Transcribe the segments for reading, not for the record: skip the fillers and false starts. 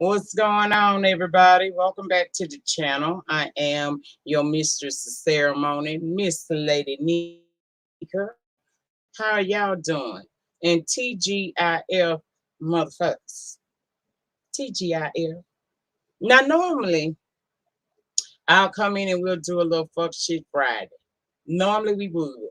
What's going on, everybody? Welcome back to the channel. I am your mistress of ceremony, Miss Lady Nika. How are y'all doing? And TGIF motherfuckers. TGIF. Now, normally, I'll come in and we'll do a little fuck shit Friday. Normally, we would.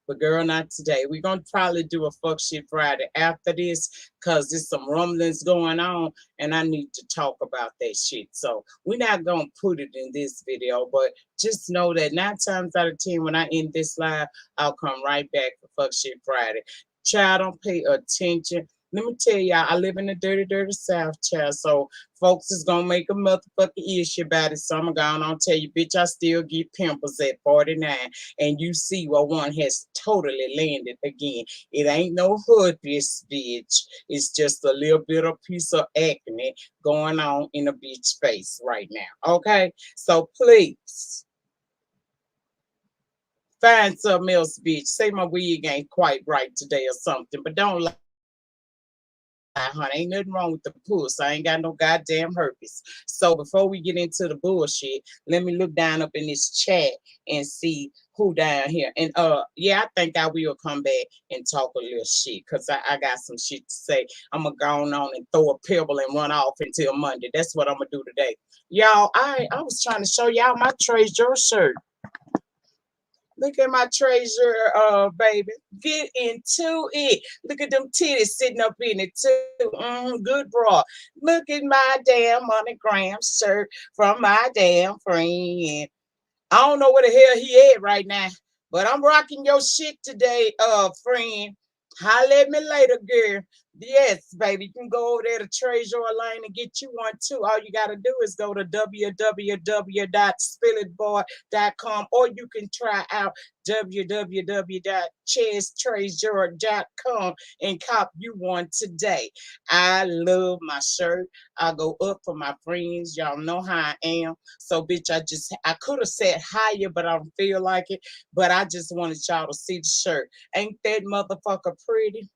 But girl, not today. We're gonna probably do a fuck shit Friday after this, cause there's some rumblings going on, and I need to talk about that shit. So we're not gonna put it in this video, but just know that 9 times out of 10, when I end this live, I'll come right back for fuck shit Friday. Child, don't pay attention. Let me tell y'all, I live in the dirty, dirty South, child. So folks is gonna make a motherfucking issue about it. So I'm gonna tell you, bitch, I still get pimples at 49. And you see what one has totally landed again. It ain't no herpes, bitch. It's just a little bit of piece of acne going on in a bitch face right now. Okay? So please find something else, bitch. Say my wig ain't quite right today or something, but don't lie. Honey, ain't nothing wrong with the puss. I ain't got no goddamn herpes. So before we get into the bullshit, let me look down up in this chat and see who down here. And yeah, I think I will come back and talk a little shit because I got some shit to say. I'm gonna go on and throw a pebble and run off until Monday. That's what I'm gonna do today. Y'all, I was trying to show y'all my Treasure shirt. Look at my treasure, baby. Get into it. Look at them titties sitting up in it too. Good bra. Look at my damn monogram shirt from my damn friend. I don't know where the hell he at right now, but I'm rocking your shit today, friend. Holla at me later, girl. Yes, baby. You can go over there to Treasure Lane and get you one too. All you gotta do is go to www.spillitboy.com, or you can try out www.chesstreasure.com and cop you one today. I love my shirt. I go up for my friends. Y'all know how I am. So, bitch, I could have said higher, but I don't feel like it. But I just wanted y'all to see the shirt. Ain't that motherfucker pretty?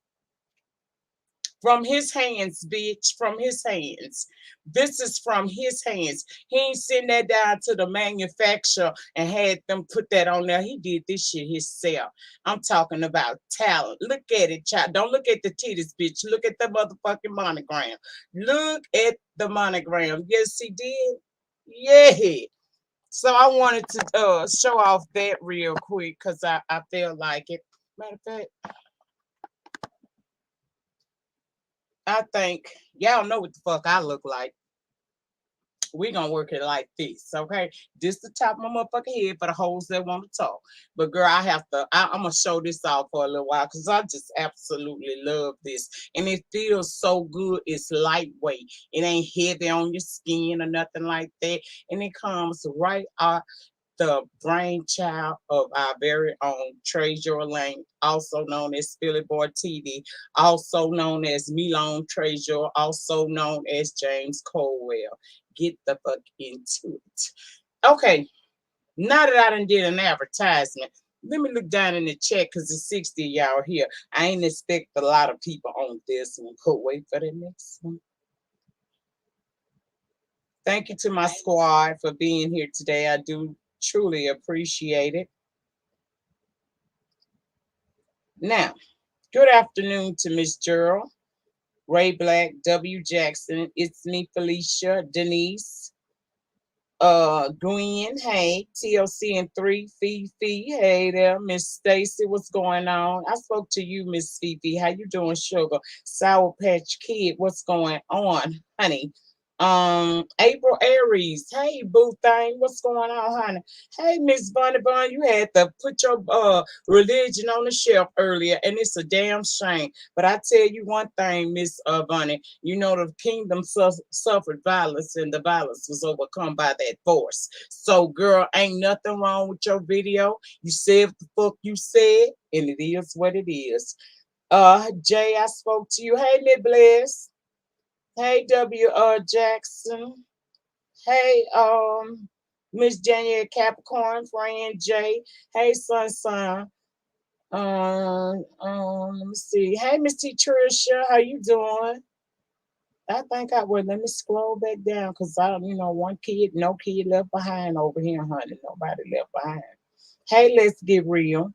From his hands, bitch, from his hands. This is from his hands. He ain't send that down to the manufacturer and had them put that on there. He did this shit himself. I'm talking about talent. Look at it, child. Don't look at the titties, bitch. Look at the motherfucking monogram. Look at the monogram. Yes, he did. Yeah. So I wanted to show off that real quick because I feel like it. Matter of fact, I think y'all know what the fuck I look like. We gonna work it like this, okay? This the top of my motherfucking head for the hoes that want to talk. But girl, I'm gonna show this off for a little while because I just absolutely love this. And it feels so good. It's lightweight. It ain't heavy on your skin or nothing like that. And it comes right out the brainchild of our very own Treasure Lane, also known as Philly Boy TV, also known as Milone Treasure, also known as James Colwell. Get the fuck into it. Okay, now that I done did an advertisement, let me look down in the chat because it's 60 of y'all here. I ain't expect a lot of people on this one. Could wait for the next one. Thank you to my squad for being here today. I do truly appreciate it. Now, good afternoon to Miss Gerald, Ray Black, W. Jackson. It's me, Felicia, Denise, Gwen, hey, TLC and 3, Fifi, hey there, Miss Stacy, what's going on? I spoke to you, Miss Fifi. How you doing, sugar? Sour Patch Kid, what's going on, honey? April Aries, hey boo thing, what's going on, honey? Hey Miss Bunny Bun, you had to put your religion on the shelf earlier, and it's a damn shame. But I tell you one thing, Miss Bunny, you know the kingdom suffered violence, and the violence was overcome by that force. So, girl, ain't nothing wrong with your video. You said what the fuck you said, and it is what it is. Jay, I spoke to you. Hey, Miss Bless. Hey, W. Jackson. Hey, Miss January Capricorn, friend Jay. Hey, Sun. Let me see. Hey, Miss T. Tricia, how you doing? I think I would. Let me scroll back down because I don't, one kid, no kid left behind over here, honey. Nobody left behind. Hey, let's get real.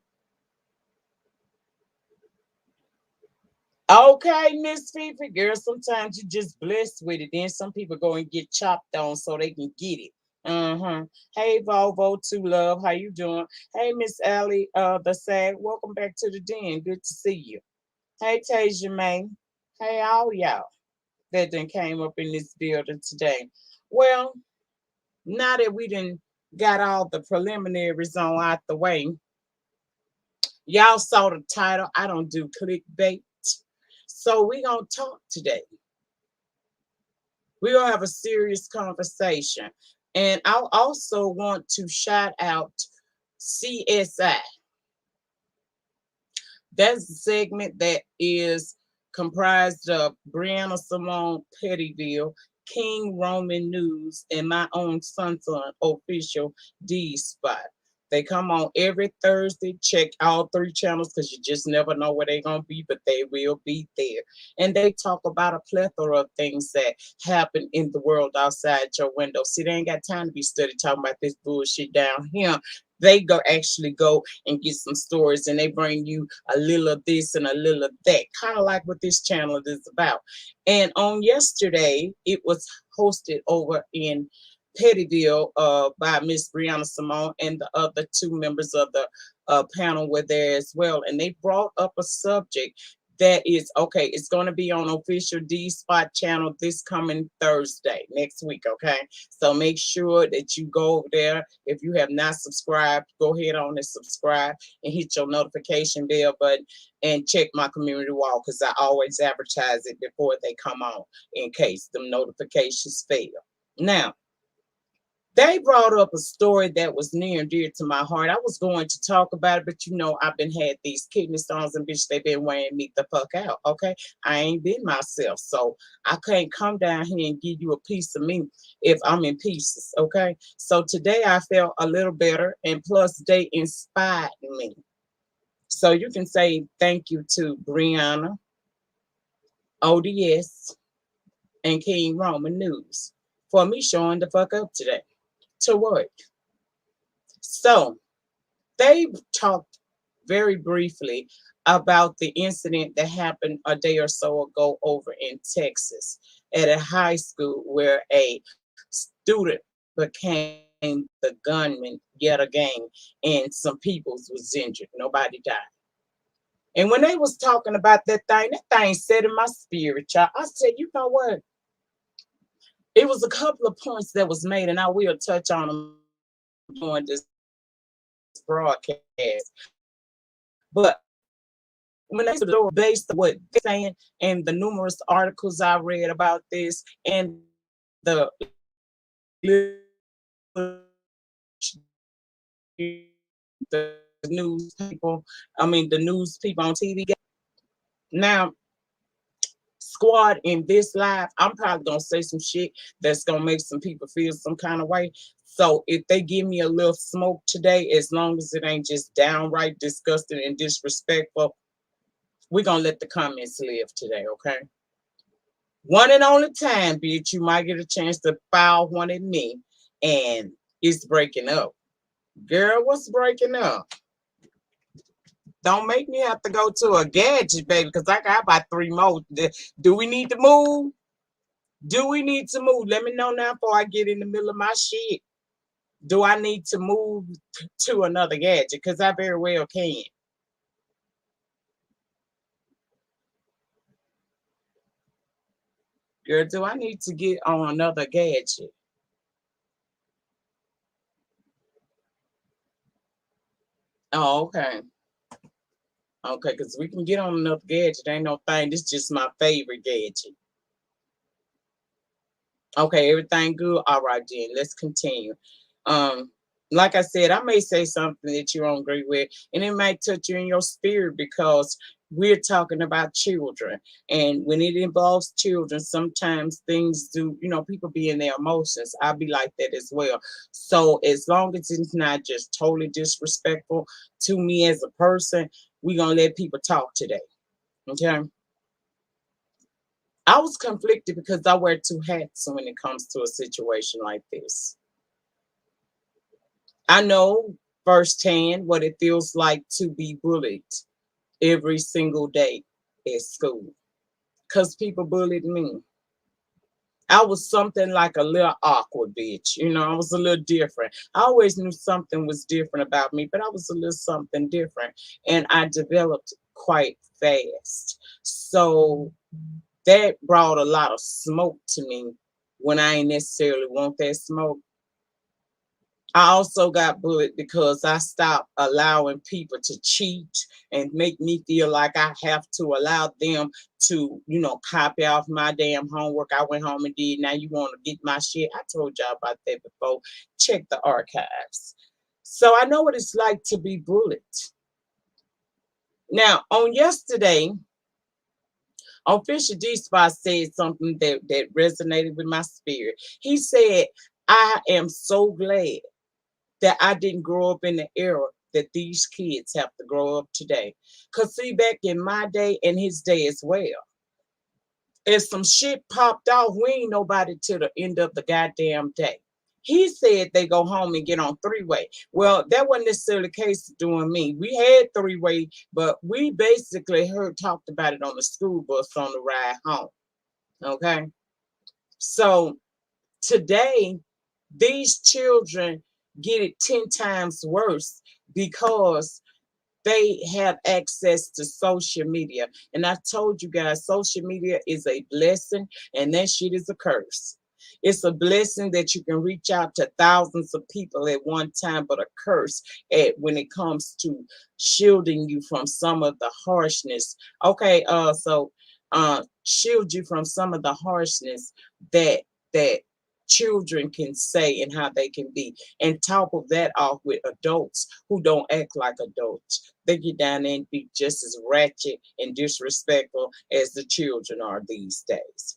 Okay, Miss Fifi, girl, sometimes you just blessed with it. Then some people go and get chopped on so they can get it. Uh-huh. Hey, Volvo, to love, how you doing? Hey, Miss Allie, the SAG, welcome back to the den. Good to see you. Hey, Tasia May. Hey, all y'all that then came up in this building today. Well, now that we done got all the preliminaries on out the way, y'all saw the title. I don't do clickbait. So we gonna talk today. We're gonna have a serious conversation. And I also want to shout out CSI. That's a segment that is comprised of Brianna Simone Pettyville, King Roman News, and my own son's official D Spot. They come on every Thursday. Check all three channels because you just never know where they're going to be, but they will be there. And they talk about a plethora of things that happen in the world outside your window. See, they ain't got time to be study talking about this bullshit down here. They actually go and get some stories, and they bring you a little of this and a little of that, kind of like what this channel is about. And on yesterday, it was hosted over in Pettyville by Miss Brianna Simone, and the other two members of the panel were there as well. And they brought up a subject that is okay. It's going to be on official D Spot channel this coming Thursday next week. Okay, so make sure that you go over there. If you have not subscribed, go ahead on and subscribe and hit your notification bell button and check my community wall because I always advertise it before they come on in case the notifications fail. Now, they brought up a story that was near and dear to my heart. I was going to talk about it, but I've been had these kidney stones and bitch, they've been weighing me the fuck out. Okay. I ain't been myself. So I can't come down here and give you a piece of me if I'm in pieces. Okay. So today I felt a little better, and plus they inspired me. So you can say thank you to Brianna, ODS, and King Roman News for me showing the fuck up today. To work. So they talked very briefly about the incident that happened a day or so ago over in Texas at a high school where a student became the gunman yet again, and some people was injured. Nobody died. And when they was talking about that thing set in my spirit, y'all. I said, you know what? It was a couple of points that was made, and I will touch on them during this broadcast. But when they were based on what they're saying and the numerous articles I read about this and the news people, the news people on TV. Now, squad, in this live, I'm probably gonna say some shit that's gonna make some people feel some kind of way. So if they give me a little smoke today, as long as it ain't just downright disgusting and disrespectful, we're gonna let the comments live today, okay? One and only time, bitch, you might get a chance to file one at me, and it's breaking up. Girl, what's breaking up? Don't make me have to go to a gadget, baby, because I got about 3 more. Do we need to move? Do we need to move? Let me know now before I get in the middle of my shit. Do I need to move to another gadget? Because I very well can. Girl, do I need to get on another gadget? Oh, okay. Okay, because we can get on another gadget. Ain't no thing. This is just my favorite gadget. Okay, everything good? All right, then. Let's continue. Um, like I said, I may say something that you don't agree with, and it might touch you in your spirit because we're talking about children. And when it involves children, sometimes things do, people be in their emotions. I'll be like that as well. So as long as it's not just totally disrespectful to me as a person, we're gonna let people talk today. Okay. I was conflicted because I wear two hats when it comes to a situation like this. I know firsthand what it feels like to be bullied every single day at school because people bullied me. I was something like a little awkward bitch. I was a little different. I always knew something was different about me, but I was a little something different. And I developed quite fast. So that brought a lot of smoke to me when I ain't necessarily want that smoke. I also got bullied because I stopped allowing people to cheat and make me feel like I have to allow them to, copy off my damn homework I went home and did. Now you want to get my shit. I told y'all about that before. Check the archives. So I know what it's like to be bullied. Now, on yesterday, on Fisher D Spot said something that resonated with my spirit. He said, I am so glad that I didn't grow up in the era that these kids have to grow up today. Because see, back in my day and his day as well, if some shit popped off, we ain't nobody till the end of the goddamn day. He said they go home and get on three-way. Well, that wasn't necessarily the case doing me. We had three-way, but we basically talked about it on the school bus on the ride home. Okay? So today, these children get it 10 times worse because they have access to social media. And I told you guys, social media is a blessing and that shit is a curse. It's a blessing that you can reach out to thousands of people at one time, but a curse when it comes to shielding you from some of the harshness. Okay, shield you from some of the harshness that children can say and how they can be, and top of that off with adults who don't act like adults. They get down there and be just as ratchet and disrespectful as the children are these days.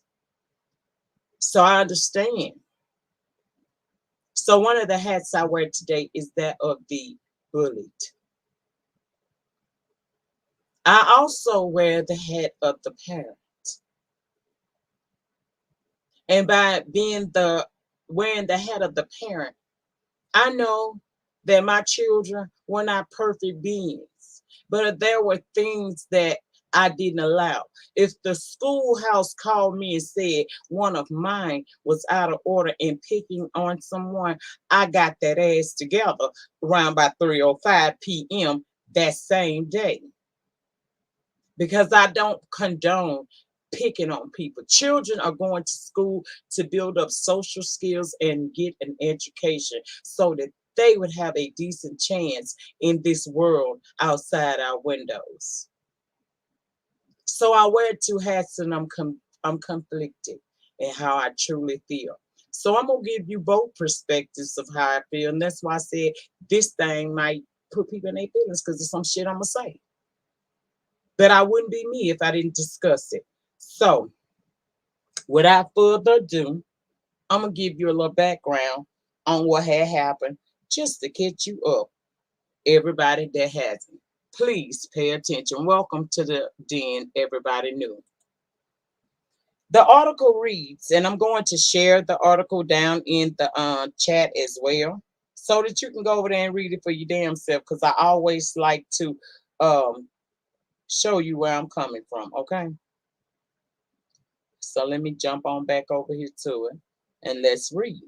So I understand. So one of the hats I wear today is that of the bullied. I also wear the hat of the parent. And by wearing the hat of the parent, I know that my children were not perfect beings, but there were things that I didn't allow. If the schoolhouse called me and said one of mine was out of order and picking on someone, I got that ass together around by 3:05 p.m. that same day. Because I don't condone picking on people. Children are going to school to build up social skills and get an education so that they would have a decent chance in this world outside our windows. So I wear two hats and I'm conflicted in how I truly feel. So I'm gonna give you both perspectives of how I feel, and that's why I said this thing might put people in their feelings because there's some shit I'm gonna say. But I wouldn't be me if I didn't discuss it. So, without further ado, I'm going to give you a little background on what had happened just to catch you up. Everybody that hasn't, please pay attention. Welcome to the den, everybody new. The article reads, and I'm going to share the article down in the chat as well so that you can go over there and read it for your damn self, because I always like to show you where I'm coming from, okay? So let me jump on back over here to it and let's read.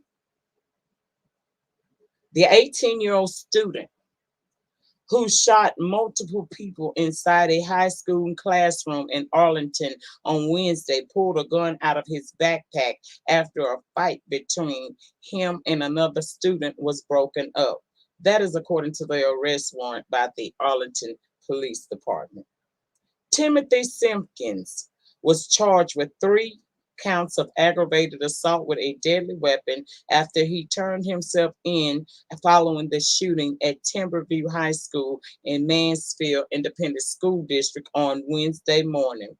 The 18-year-old student who shot multiple people inside a high school classroom in Arlington on Wednesday pulled a gun out of his backpack after a fight between him and another student was broken up. That is according to the arrest warrant by the Arlington Police Department. Timothy Simpkins was charged with 3 counts of aggravated assault with a deadly weapon after he turned himself in following the shooting at Timberview High School in Mansfield Independent School District on Wednesday morning.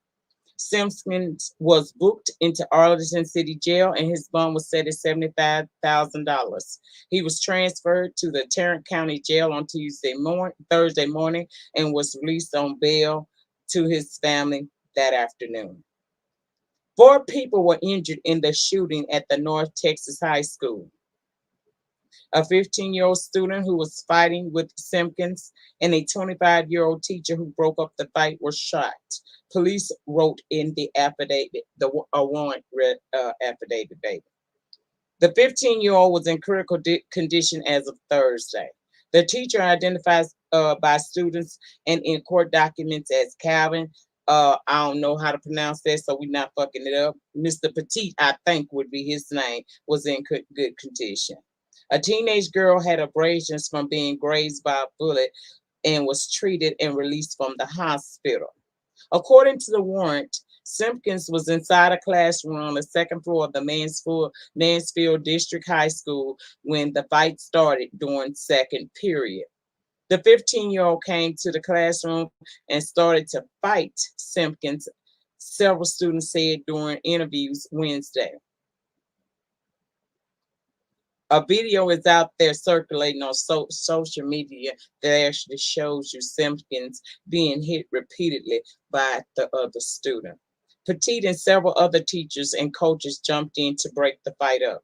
Simpkins was booked into Arlington City Jail and his bond was set at $75,000. He was transferred to the Tarrant County Jail on Thursday morning and was released on bail to his family that afternoon. 4 people were injured in the shooting at the North Texas High School. A 15-year-old student who was fighting with Simpkins and a 25-year-old teacher who broke up the fight were shot. Police wrote in the affidavit, a warrant affidavit, baby. The 15-year-old was in critical condition as of Thursday. The teacher identifies by students and in court documents as Calvin. I don't know how to pronounce that, so we're not fucking it up. Mr. Petit, I think would be his name, was in good condition. A teenage girl had abrasions from being grazed by a bullet and was treated and released from the hospital. According to the warrant, Simpkins was inside a classroom on the second floor of the Mansfield District High School when the fight started during second period. The 15-year-old came to the classroom and started to fight Simpkins, several students said during interviews Wednesday. A video is out there circulating on social media that actually shows you Simpkins being hit repeatedly by the other student. Petit and several other teachers and coaches jumped in to break the fight up.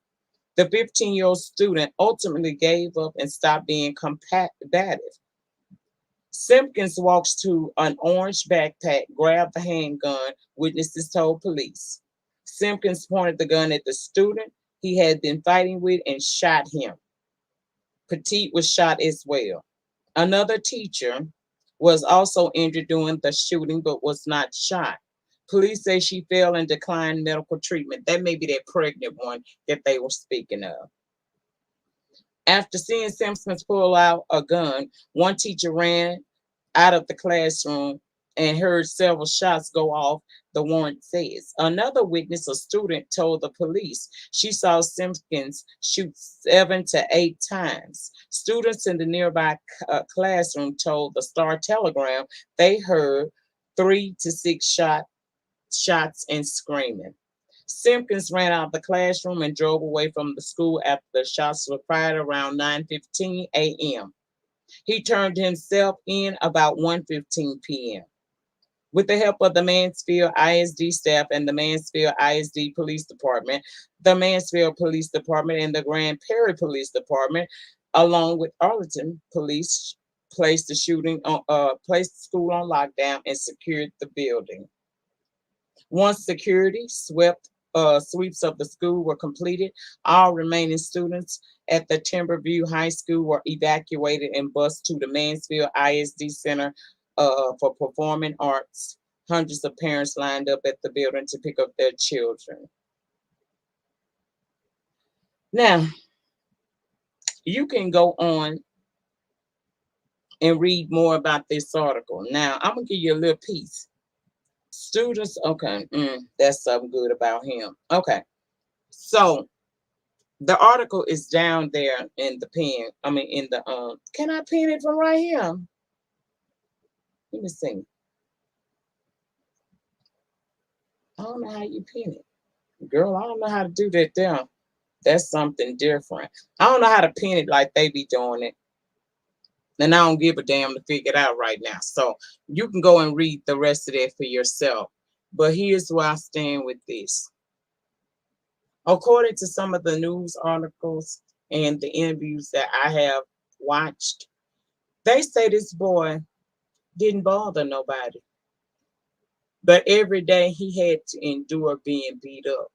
The 15-year-old student ultimately gave up and stopped being combative. Simpkins walks to an orange backpack, grabbed the handgun, witnesses told police. Simpkins pointed the gun at the student he had been fighting with and shot him. Petit was shot as well. Another teacher was also injured during the shooting but was not shot. Police say she fell and declined medical treatment. That may be that pregnant one that they were speaking of. After seeing Simpkins pull out a gun, one teacher ran out of the classroom and heard several shots go off, the warrant says. Another witness, a student, told the police she saw Simpkins shoot 7 to 8 times. Students in the nearby classroom told the Star Telegram they heard 3 to 6 shots and screaming. Simpkins ran out of the classroom and drove away from the school after the shots were fired around 9:15 a.m. He turned himself in about 1:15 p.m. With the help of the Mansfield ISD staff and the Mansfield ISD Police Department, the Mansfield Police Department, and the Grand Prairie Police Department, along with Arlington Police, placed the school on lockdown and secured the building. Once security sweeps of the school were completed, all remaining students at the Timberview High School were evacuated and bused to the Mansfield ISD Center for Performing Arts. Hundreds of parents lined up at the building to pick up their children. Now, you can go on and read more about this article. Now, I'm going to give you a little piece. Students, okay, that's something good about him. Okay, so the article is down there in the pen. In the can I pin it from right here? Let me see. I don't know how you pin it, girl. I don't know how to do that there. That's something different. I don't know how to pin it like they be doing it, and I don't give a damn to figure it out right now. So you can go and read the rest of that for yourself. But here's where I stand with this. According to some of the news articles and the interviews that I have watched, they say this boy didn't bother nobody. But every day he had to endure being beat up,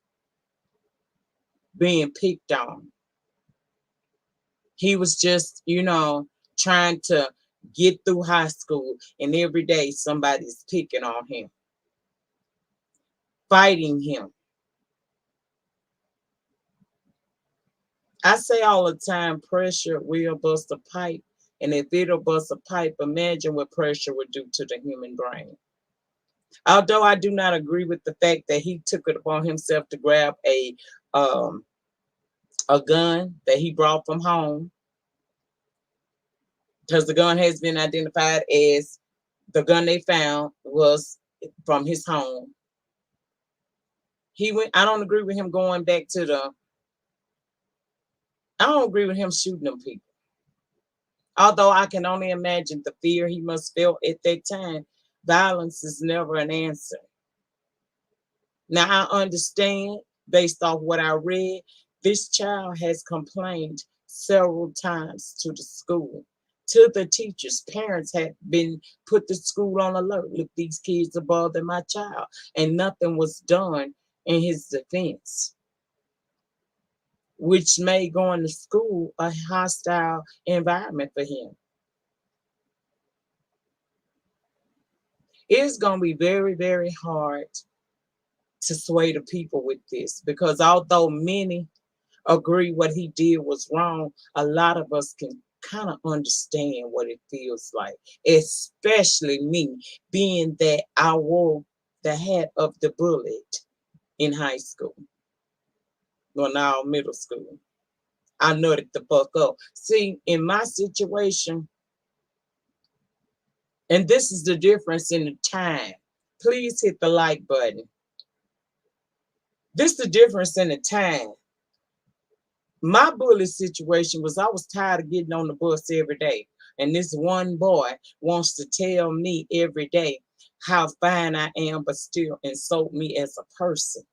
being picked on. He was just, trying to get through high school, and every day somebody's picking on him, fighting him. I say all the time, pressure will bust a pipe. And if it'll bust a pipe, imagine what pressure would do to the human brain. Although I do not agree with the fact that he took it upon himself to grab a gun that he brought from home, because the gun has been identified as the gun they found was from his home. I don't agree with him going back to I don't agree with him shooting them people. Although I can only imagine the fear he must feel at that time. Violence is never an answer. Now I understand based off what I read, this child has complained several times to the school, to the teachers. Parents had been put the school on alert. Look, these kids are bothering my child, and nothing was done in his defense, which made going to school a hostile environment for him. It's going to be very, very hard to sway the people with this, because although many agree what he did was wrong, a lot of us can kind of understand what it feels like, especially me, being that I wore the hat of the bullet in high school, well, now middle school. I nutted the fuck up. See, in my situation, and this is the difference in the time. Please hit the like button. This is the difference in the time. My bully situation was, I was tired of getting on the bus every day. And this one boy wants to tell me every day how fine I am, but still insult me as a person.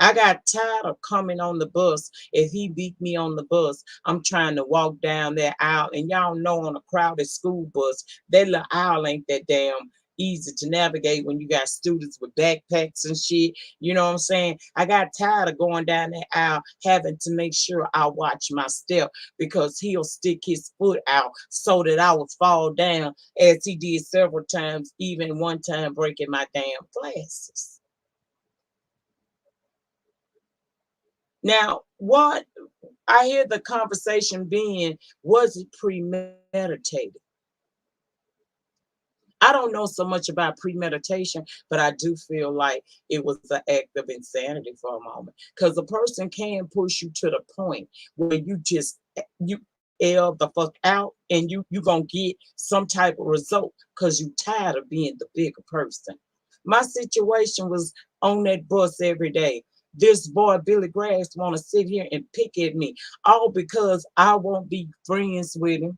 I got tired of coming on the bus. If he beat me on the bus, I'm trying to walk down that aisle. And y'all know on a crowded school bus, that little aisle ain't that damn easy to navigate when you got students with backpacks and shit. You know what I'm saying? I got tired of going down that aisle, having to make sure I watch my step, because he'll stick his foot out so that I would fall down, as he did several times, even one time breaking my damn glasses. Now, what I hear the conversation being, was it premeditated? I don't know so much about premeditation, but I do feel like it was an act of insanity for a moment. Because a person can push you to the point where you just you L the fuck out, and you gonna get some type of result because you tired of being the bigger person. My situation was on that bus every day. This boy Billy Grass want to sit here and pick at me, all because I won't be friends with him.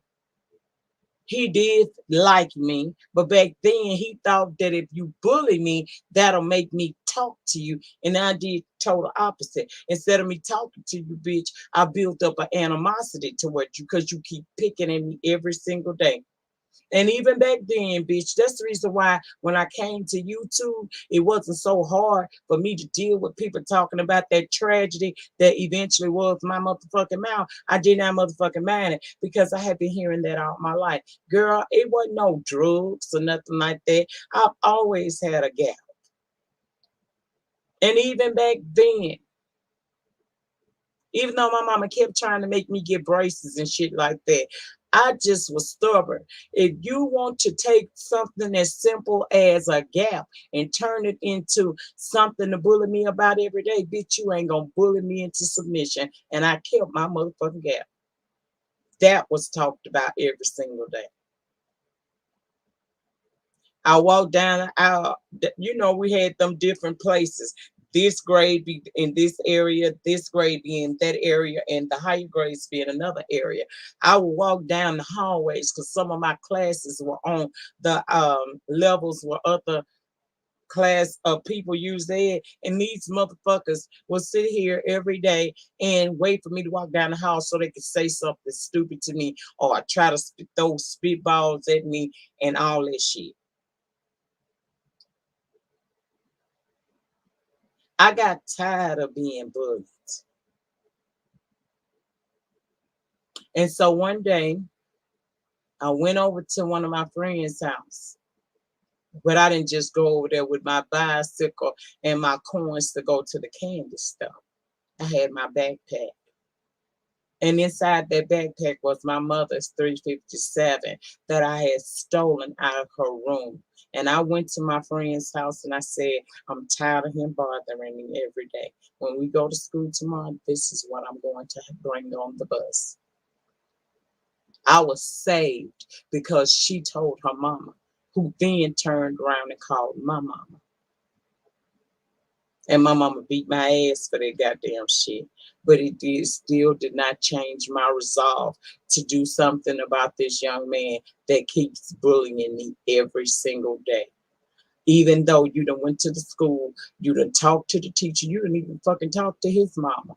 He did like me, but back then he thought that if you bully me, that'll make me talk to you. And I did total opposite. Instead of me talking to you, bitch, I built up an animosity towards you because you keep picking at me every single day. And even back then, bitch, that's the reason why when I came to YouTube, it wasn't so hard for me to deal with people talking about that tragedy that eventually was my motherfucking mouth. I did not motherfucking mind it, because I had been hearing that all my life. Girl, it wasn't no drugs or nothing like that. I've always had a gap. And even back then, even though my mama kept trying to make me get braces and shit like that, I just was stubborn. If you want to take something as simple as a gap and turn it into something to bully me about every day, bitch, you ain't gonna bully me into submission. And I kept my motherfucking gap. That was talked about every single day. I walked down the aisle. We had them different places. This grade be in this area, this grade be in that area, and the higher grades be in another area. I would walk down the hallways because some of my classes were on the levels where other class of people use there, and these motherfuckers will sit here every day and wait for me to walk down the hall so they could say something stupid to me, or try to throw spitballs at me and all that shit. I got tired of being bullied. And so one day I went over to one of my friends' house, but I didn't just go over there with my bicycle and my coins to go to the candy store. I had my backpack. And inside that backpack was my mother's 357 that I had stolen out of her room. And I went to my friend's house and I said, I'm tired of him bothering me every day. When we go to school tomorrow, this is what I'm going to bring on the bus. I was saved because she told her mama, who then turned around and called my mama. And my mama beat my ass for that goddamn shit. But it still did not change my resolve to do something about this young man that keeps bullying me every single day. Even though you done went to the school, you done talked to the teacher, you didn't even fucking talk to his mama.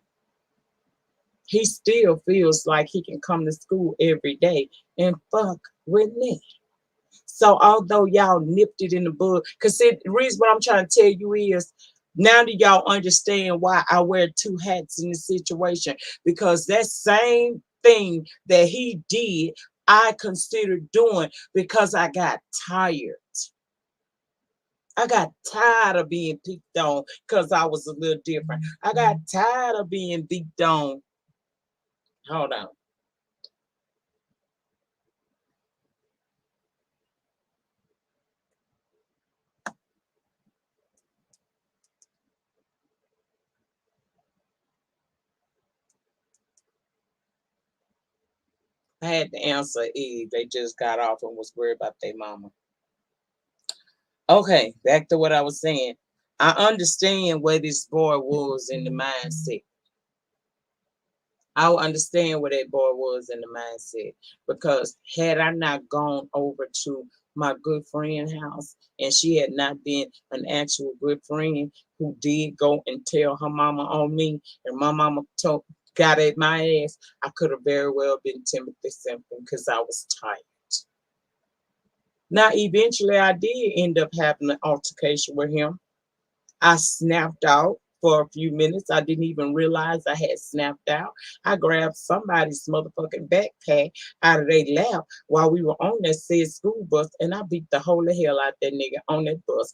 He still feels like he can come to school every day and fuck with me. So although y'all nipped it in the bud, because the reason what I'm trying to tell you is now that y'all understand why I wear two hats in this situation, because that same thing that he did, I considered doing because I got tired. I got tired of being picked on because I was a little different. I got tired of being beat on. Hold on. I had to answer Eve. They just got off and was worried about their mama. Okay, back to what I was saying. I understand where this boy was in the mindset. I understand where that boy was in the mindset because had I not gone over to my good friend's house and she had not been an actual good friend who did go and tell her mama on me and my mama got at my ass, I could have very well been Timothy Simpson because I was tired. Now, eventually, I did end up having an altercation with him. I snapped out for a few minutes. I didn't even realize I had snapped out. I grabbed somebody's motherfucking backpack out of their lap while we were on that said school bus, and I beat the holy hell out that nigga on that bus.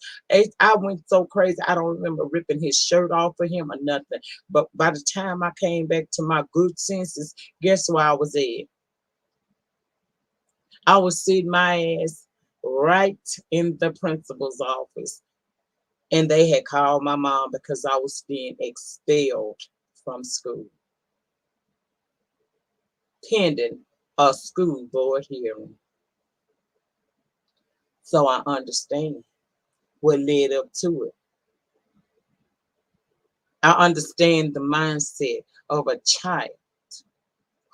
I went so crazy, I don't remember ripping his shirt off for him or nothing. But by the time I came back to my good senses, guess where I was at? I was sitting my ass right in the principal's office. And they had called my mom because I was being expelled from school, pending a school board hearing. So I understand what led up to it. I understand the mindset of a child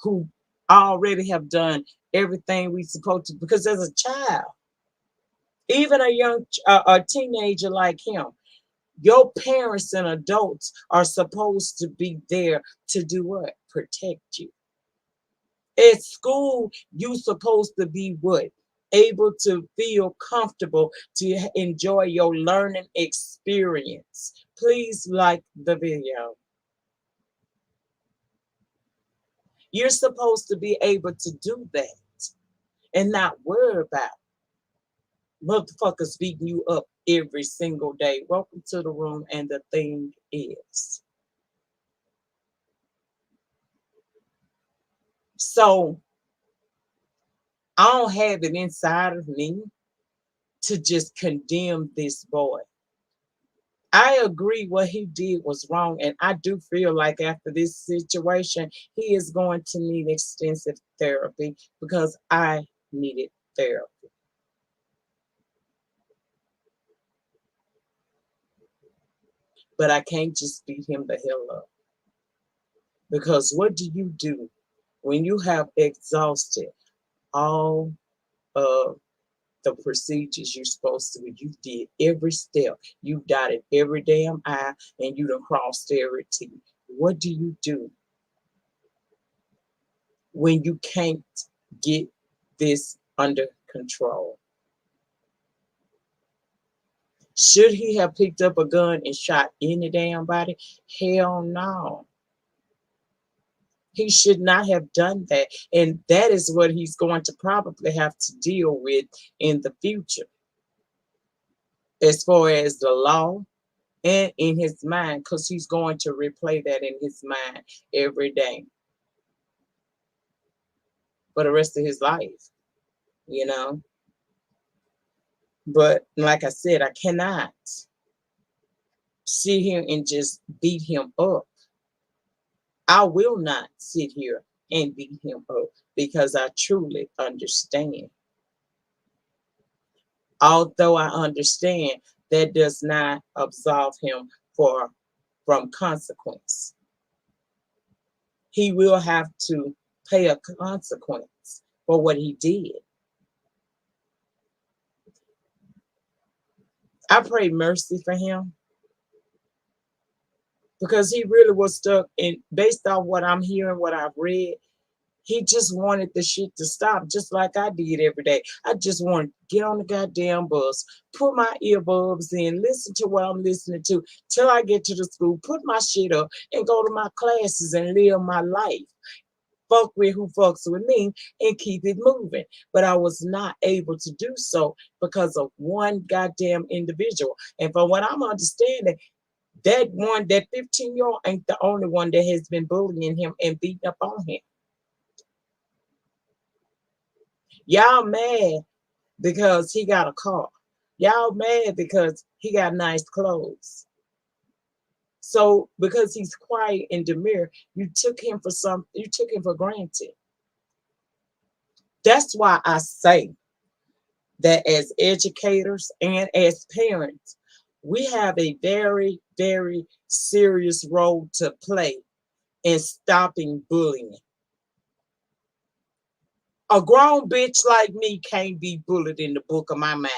who already have done everything we supposed to, because as a child, even a young a teenager like him, your parents and adults are supposed to be there to do what? Protect you. At school, you supposed to be what? Able to feel comfortable to enjoy your learning experience. Please like the video. You're supposed to be able to do that and not worry about motherfuckers beating you up every single day. Welcome to the room, and the thing is, so I don't have it inside of me to just condemn this boy. I agree what he did was wrong, and I do feel like after this situation, he is going to need extensive therapy because I needed therapy. But I can't just beat him the hell up because what do you do when you have exhausted all of the procedures you're supposed to do? You did every step, you dotted every damn I, and you done crossed every T. What do you do when you can't get this under control? Should he have picked up a gun and shot any damn body? Hell no. He should not have done that. And that is what he's going to probably have to deal with in the future, as far as the law and in his mind, because he's going to replay that in his mind every day for the rest of his life, you know. But like I said, I cannot sit here and just beat him up. I will not sit here and beat him up because I truly understand. Although I understand, that does not absolve him from consequence. He will have to pay a consequence for what he did. I pray mercy for him because he really was stuck. And based on what I'm hearing, what I've read, he just wanted the shit to stop, just like I did every day. I just wanted to get on the goddamn bus, put my earbuds in, listen to what I'm listening to till I get to the school, put my shit up, and go to my classes and live my life. Fuck with who fucks with me and keep it moving. But I was not able to do so because of one goddamn individual. And from what I'm understanding, that 15-year-old ain't the only one that has been bullying him and beating up on him. Y'all mad because he got a car. Y'all mad because he got nice clothes. So because he's quiet and demure, you took him for granted. That's why I say that as educators and as parents, we have a very, very serious role to play in stopping bullying. A grown bitch like me can't be bullied in the book of my mind.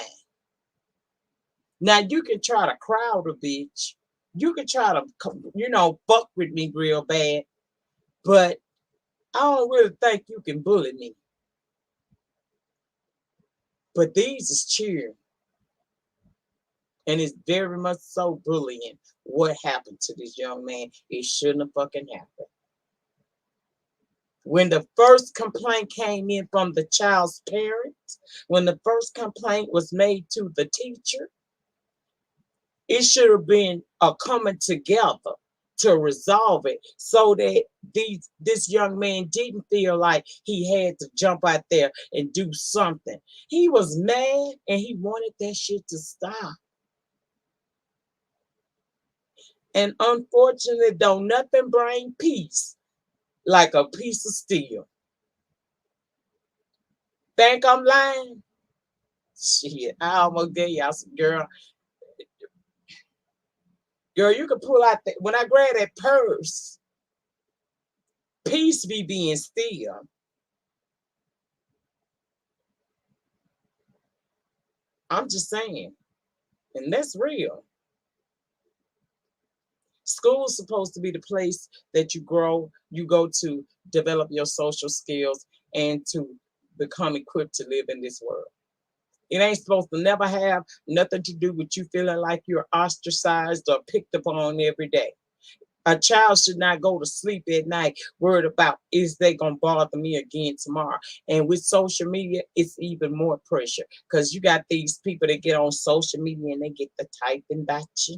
Now you can try to crowd a bitch. You can try to, fuck with me real bad, but I don't really think you can bully me. But these is cheering. And it's very much so bullying. What happened to this young man? It shouldn't have fucking happened. When the first complaint came in from the child's parents, when the first complaint was made to the teacher, it should have been a coming together to resolve it so that this young man didn't feel like he had to jump out there and do something. He was mad and he wanted that shit to stop. And unfortunately, don't nothing bring peace like a piece of steel. Think I'm lying? Shit, I almost gave y'all some girl. Girl, you can pull out when I grab that purse, peace be being still. I'm just saying. And that's real. School's supposed to be the place that you grow, you go to develop your social skills and to become equipped to live in this world. It ain't supposed to never have nothing to do with you feeling like you're ostracized or picked upon every day. A child should not go to sleep at night worried about is they gonna bother me again tomorrow. And with social media, it's even more pressure because you got these people that get on social media and they get the typing about you.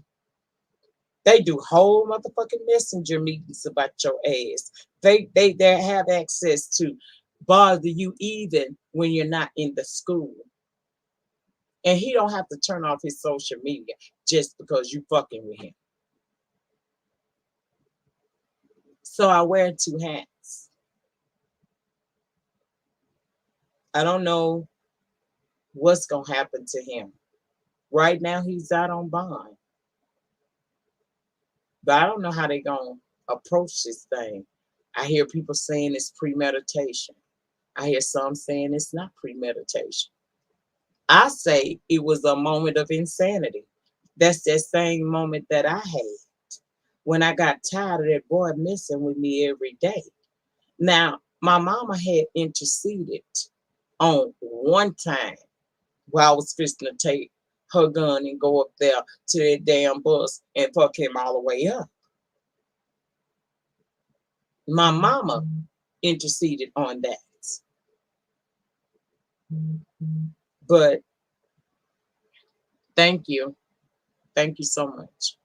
They do whole motherfucking messenger meetings about your ass. They have access to bother you even when you're not in the school. And he don't have to turn off his social media just because you fucking with him. So I wear two hats. I don't know what's gonna happen to him. Right now he's out on bond. But I don't know how they're gonna approach this thing. I hear people saying it's premeditation. I hear some saying it's not premeditation. I say it was a moment of insanity. That's that same moment that I had when I got tired of that boy messing with me every day. Now, my mama had interceded on one time while I was fixing to take her gun and go up there to that damn bus and fuck him all the way up. My mama interceded on that. But thank you. Thank you so much.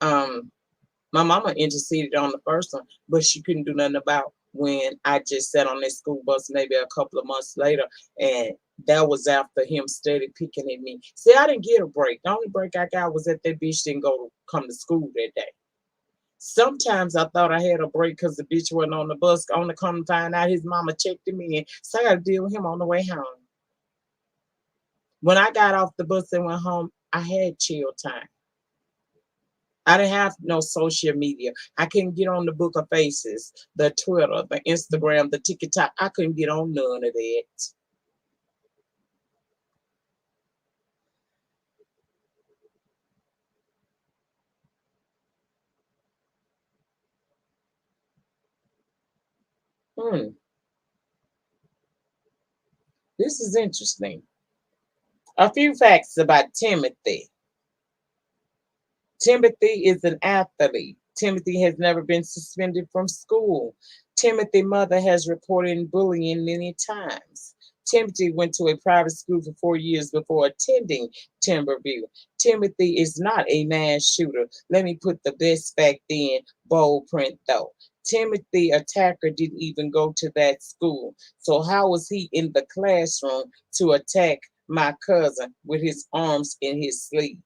My mama interceded on the first one, but she couldn't do nothing about when I just sat on that school bus maybe a couple of months later, and that was after him steady picking at me. See, I didn't get a break. The only break I got was that bitch didn't come to school that day. Sometimes I thought I had a break because the bitch wasn't on the bus. Only come to find out his mama checked him in, so I got to deal with him on the way home. When I got off the bus and went home, I had chill time. I didn't have no social media. I couldn't get on the Book of Faces, the Twitter, the Instagram, the TikTok. I couldn't get on none of that. Hmm, this is interesting. A few facts about Timothy. Timothy is an athlete. Timothy has never been suspended from school. Timothy's mother has reported bullying many times. Timothy went to a private school for 4 years before attending Timberview. Timothy is not a mass shooter. Let me put the best fact in bold print though. Timothy attacker didn't even go to that school. So how was he in the classroom to attack my cousin with his arms in his sleeve?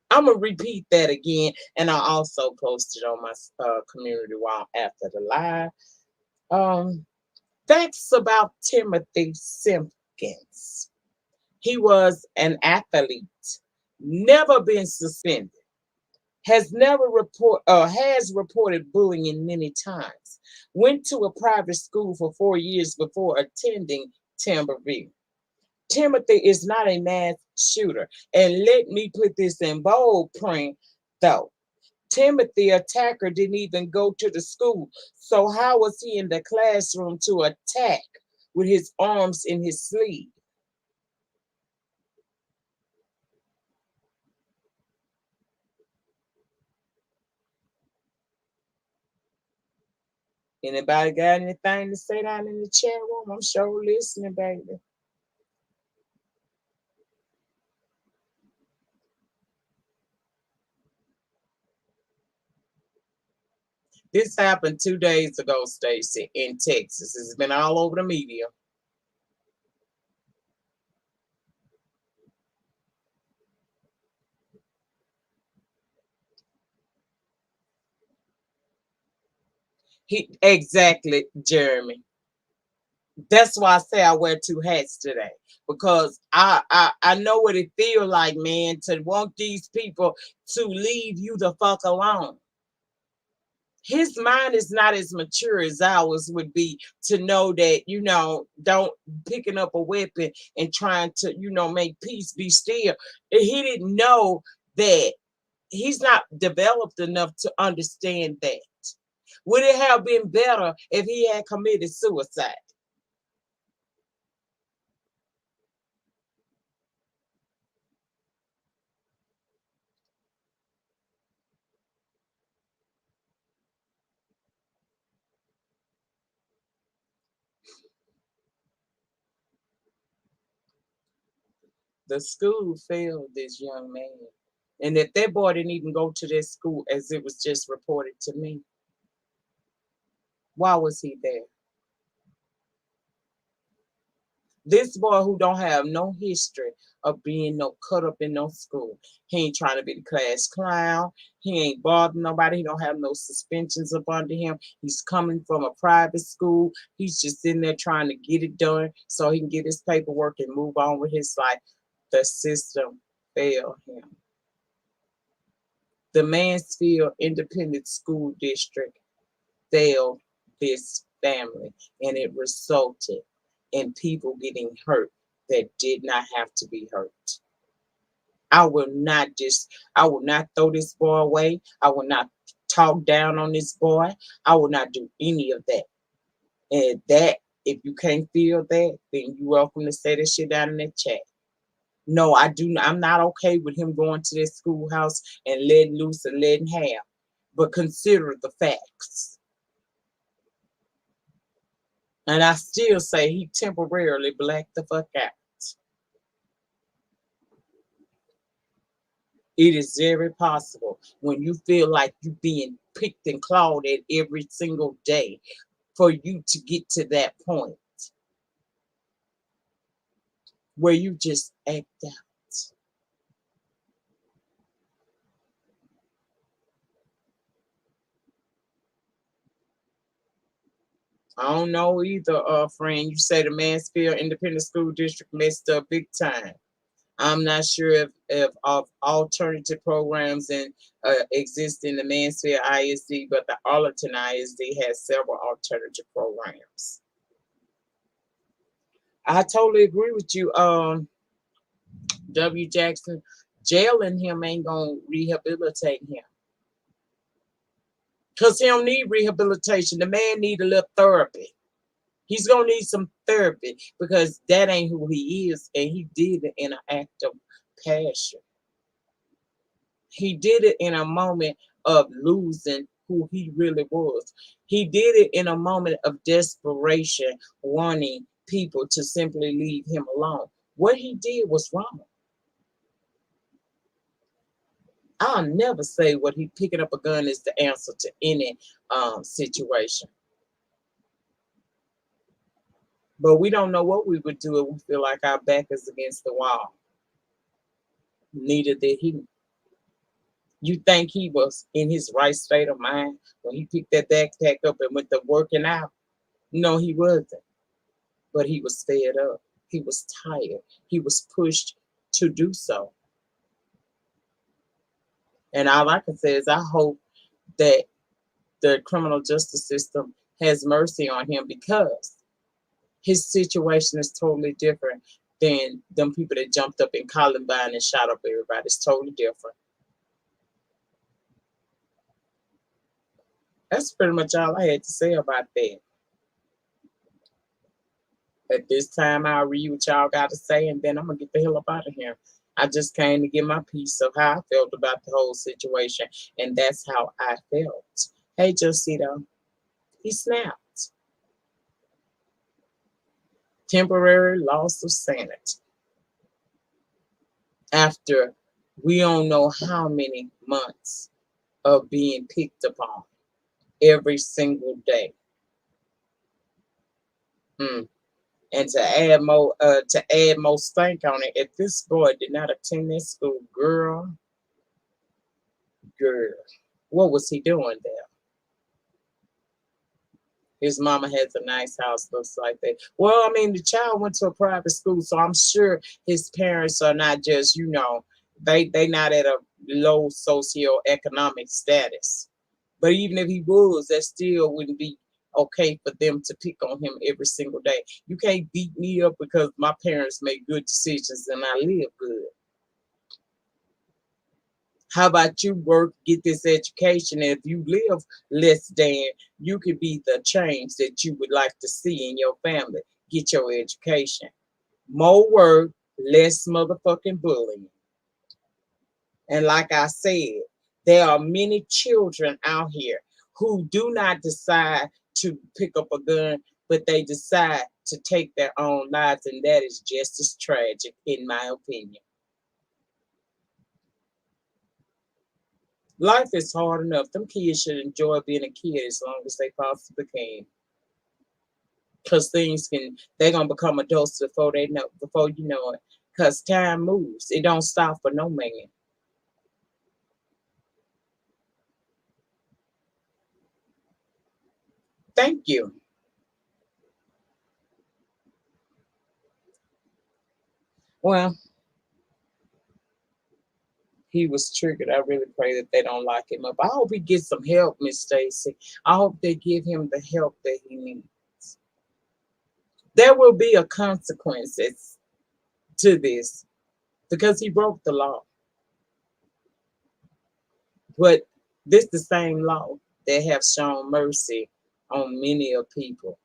I'm gonna repeat that again, and I also posted on my community wall after the live. Um, Facts about Timothy Simpkins. He was an athlete, never been suspended, has reported bullying many times. Went to a private school for 4 years before attending Timberview. Timothy is not a mass shooter, and let me put this in bold print though. Timothy attacker didn't even go to the school. So how was he in the classroom to attack with his arms in his sleeve? Anybody got anything to say down in the chat room? I'm sure listening, baby. This happened 2 days ago, Stacy, in Texas. It's been all over the media. He exactly, Jeremy. That's why I say I wear two hats today because I know what it feels like, man, to want these people to leave you the fuck alone. His mind is not as mature as ours would be to know that, don't picking up a weapon and trying to, make peace be still. He didn't know that. He's not developed enough to understand that. Would it have been better if he had committed suicide? The school failed this young man. And if that boy didn't even go to that school as it was just reported to me, why was he there? This boy who don't have no history of being no cut up in no school. He ain't trying to be the class clown. He ain't bothering nobody. He don't have no suspensions up under him. He's coming from a private school. He's just sitting there trying to get it done so he can get his paperwork and move on with his life. The system failed him. The Mansfield Independent School District failed this family, and it resulted in people getting hurt that did not have to be hurt. I will not throw this boy away. I will not talk down on this boy. I will not do any of that. And that, if you can't feel that, then you're welcome to say that shit down in the chat. No, I do not. I'm not okay with him going to this schoolhouse and letting loose and letting have. But consider the facts. And I still say he temporarily blacked the fuck out. It is very possible when you feel like you're being picked and clawed at every single day for you to get to that point where you just act out. I don't know either, friend. You say the Mansfield Independent School District messed up big time. I'm not sure if of alternative programs and exist in the Mansfield ISD, but the Arlington ISD has several alternative programs. I totally agree with you, W. Jackson. Jailing him ain't gonna rehabilitate him. Because he don't need rehabilitation. The man need a little therapy. He's gonna need some therapy because that ain't who he is, and he did it in an act of passion. He did it in a moment of losing who he really was. He did it in a moment of desperation, wanting people to simply leave him alone. What he did was wrong. I'll never say what he picking up a gun is the answer to any situation. But we don't know what we would do if we feel like our back is against the wall. Neither did he. You think he was in his right state of mind when he picked that backpack up and went to working out? No, he wasn't. But he was fed up. He was tired. He was pushed to do so. And all I can say is I hope that the criminal justice system has mercy on him because his situation is totally different than them people that jumped up in Columbine and shot up everybody. It's totally different. That's pretty much all I had to say about that. At this time, I'll read what y'all got to say, and then I'm going to get the hell up out of here. I just came to get my piece of how I felt about the whole situation, and that's how I felt. Hey, Josito, he snapped. Temporary loss of sanity. After we don't know how many months of being picked upon every single day. And to add more stank on it, if this boy did not attend this school, girl, what was he doing there? His mama has a nice house, looks like that. Well, I mean, the child went to a private school, so I'm sure his parents are not just, they not at a low socioeconomic status. But even if he was, that still wouldn't be okay for them to pick on him every single day. You can't beat me up because my parents made good decisions and I live good. How about you work, get this education, and if you live less than, you could be the change that you would like to see in your family. Get your education. More work, less motherfucking bullying. And like I said, there are many children out here who do not decide to pick up a gun, but they decide to take their own lives, and that is just as tragic, in my opinion. Life is hard enough. Them kids should enjoy being a kid as long as they possibly can. Because they're gonna become adults before you know it. Because time moves. It don't stop for no man. Thank you. Well, he was triggered. I really pray that they don't lock him up. I hope he gets some help, Miss Stacy. I hope they give him the help that he needs. There will be a consequences to this because he broke the law. But this the same law that have shown mercy on many of people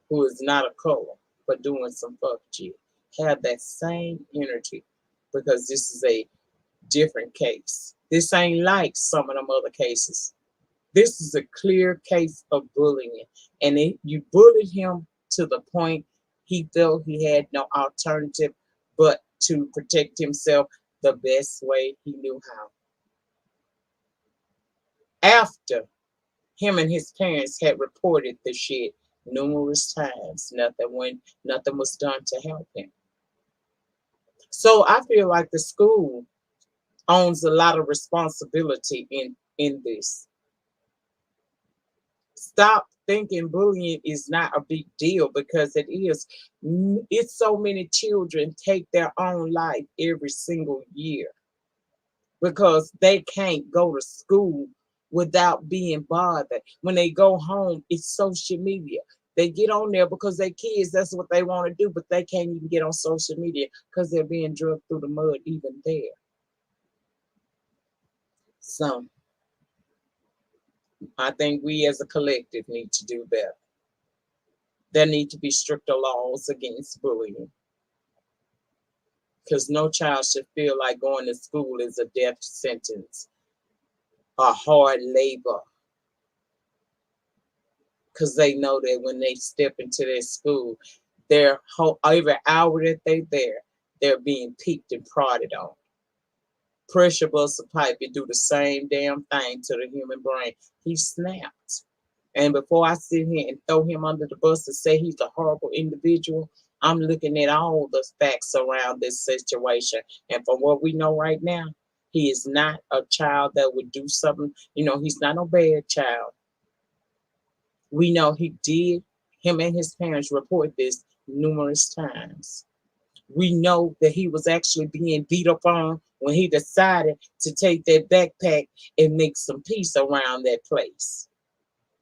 who is not a color but doing some fuck shit. Have that same energy because this is a different case. This ain't like some of them other cases. This is a clear case of bullying. And you bullied him to the point he felt he had no alternative but to protect himself the best way he knew how. After him and his parents had reported the shit numerous times, nothing was done to help him. So I feel like the school owns a lot of responsibility in this. Stop thinking bullying is not a big deal because it is. It's so many children take their own life every single year because they can't go to school without being bothered. When they go home, it's social media. They get on there because they kids, that's what they want to do, but they can't even get on social media because they're being drugged through the mud even there. So I think we as a collective need to do better. There need to be stricter laws against bullying, because no child should feel like going to school is a death sentence or hard labor, because they know that when they step into their school, their whole every hour that they're being peeked and prodded on. Pressure bust a pipe and do the same damn thing to the human brain. He snapped. And before I sit here and throw him under the bus and say he's a horrible individual, I'm looking at all the facts around this situation. And from what we know right now, he is not a child that would do something. He's not a bad child. We know him and his parents report this numerous times. We know that he was actually being beat up on when he decided to take that backpack and make some peace around that place.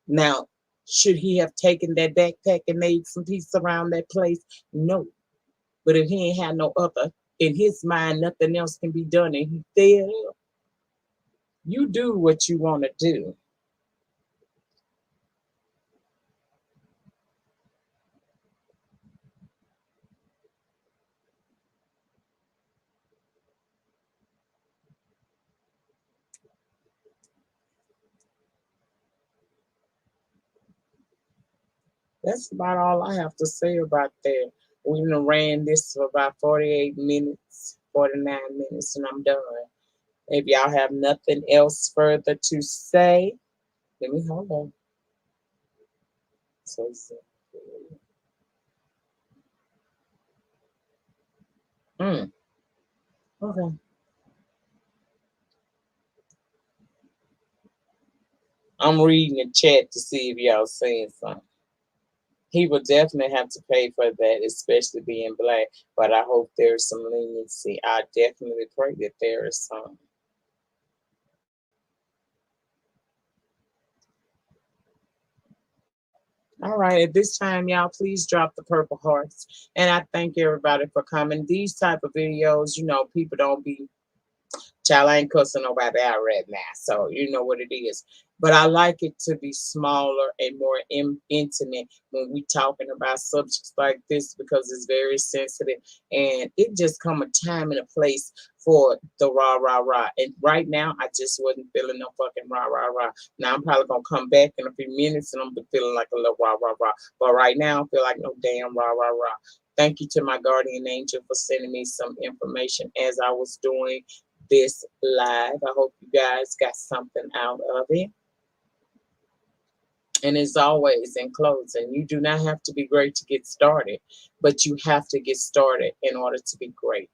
Now, should he have taken that backpack and made some peace around that place? No. But if he ain't had no other, in his mind, nothing else can be done, and he fed up. You do what you want to do. That's about all I have to say about that. We done ran this for about 48 minutes, 49 minutes, and I'm done. If y'all have nothing else further to say, let me hold on. So, okay. I'm reading the chat to see if y'all saying something. He will definitely have to pay for that, especially being black. But I hope there's some leniency. I definitely pray that there is some. All right, at this time, y'all, please drop the purple hearts. And I thank everybody for coming. These type of videos, people don't be. Child, I ain't cussing nobody out right now, so you know what it is. But I like it to be smaller and more intimate when we talking about subjects like this, because it's very sensitive, and it just come a time and a place for the rah rah rah. And right now, I just wasn't feeling no fucking rah rah rah. Now I'm probably gonna come back in a few minutes and I'm feeling like a little rah rah rah. But right now, I feel like no damn rah rah rah. Thank you to my guardian angel for sending me some information as I was doing this live. I hope you guys got something out of it. And as always, in closing, you do not have to be great to get started, but you have to get started in order to be great.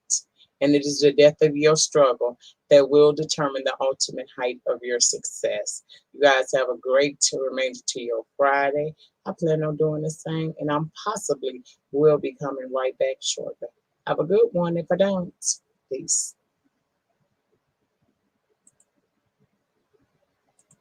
And it is the depth of your struggle that will determine the ultimate height of your success. You guys have a great remainder to your Friday. I plan on doing the same, and I'm possibly will be coming right back shortly. Have a good one if I don't. Peace.